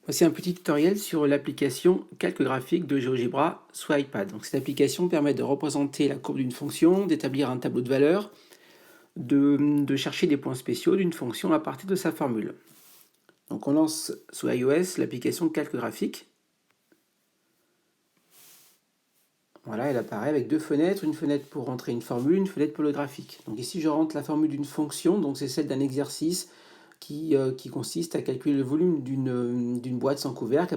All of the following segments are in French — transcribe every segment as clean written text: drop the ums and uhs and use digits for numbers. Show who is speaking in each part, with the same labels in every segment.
Speaker 1: Voici un petit tutoriel sur l'application Calque graphique de GeoGebra sous iPad. Donc, cette application permet de représenter la courbe d'une fonction, d'établir un tableau de valeurs, de chercher des points spéciaux d'une fonction à partir de sa formule. Donc on lance sous iOS l'application Calque graphique. Voilà, elle apparaît avec deux fenêtres, une fenêtre pour rentrer une formule, une fenêtre pour le graphique. Donc ici je rentre la formule d'une fonction, donc c'est celle d'un exercice qui consiste à calculer le volume d'une boîte sans couvercle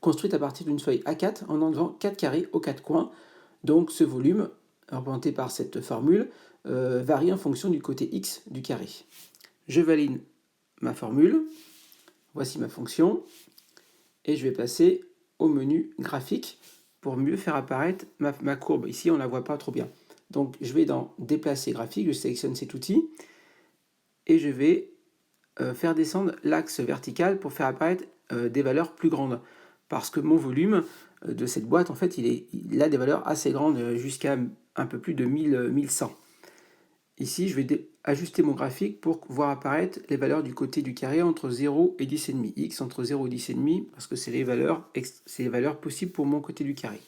Speaker 1: construite à partir d'une feuille A4 en enlevant 4 carrés aux 4 coins. Donc ce volume, représenté par cette formule, varie en fonction du côté X du carré. Je valide ma formule, voici ma fonction, et je vais passer au menu graphique pour mieux faire apparaître ma courbe. Ici, on ne la voit pas trop bien. Donc, je vais dans Déplacer graphique, je sélectionne cet outil, et je vais faire descendre l'axe vertical pour faire apparaître des valeurs plus grandes. Parce que mon volume de cette boîte, en fait, il a des valeurs assez grandes, jusqu'à un peu plus de 1100. Ici, je vais ajuster mon graphique pour voir apparaître les valeurs du côté du carré entre 0 et 10,5. X entre 0 et 10,5, parce que c'est les valeurs possibles pour mon côté du carré.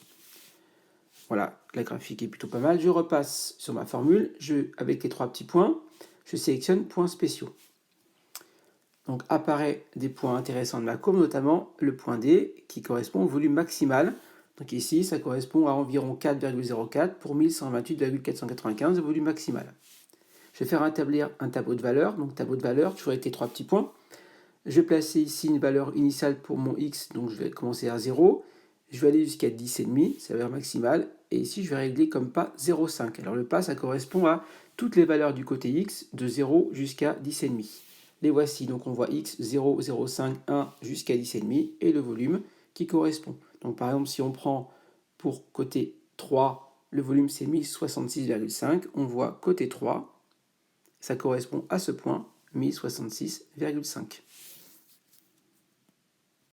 Speaker 1: Voilà, la graphique est plutôt pas mal. Je repasse sur ma formule, avec les trois petits points, je sélectionne points spéciaux. Donc apparaît des points intéressants de ma courbe, notamment le point D qui correspond au volume maximal. Donc ici, ça correspond à environ 4,04 pour 1128,495 de volume maximal. Je vais faire établir un tableau de valeurs. Donc tableau de valeurs, toujours avec les trois petits points. Je vais placer ici une valeur initiale pour mon X, donc je vais commencer à 0. Je vais aller jusqu'à 10,5, c'est la valeur maximale. Et ici, je vais régler comme pas 0,5. Alors le pas, ça correspond à toutes les valeurs du côté X, de 0 jusqu'à 10,5. Les voici, donc on voit X, 0, 0, 5, 1 jusqu'à 10,5 et le volume qui correspond. Donc par exemple, si on prend pour côté 3, le volume c'est 1066,5, on voit côté 3, ça correspond à ce point, 1066,5.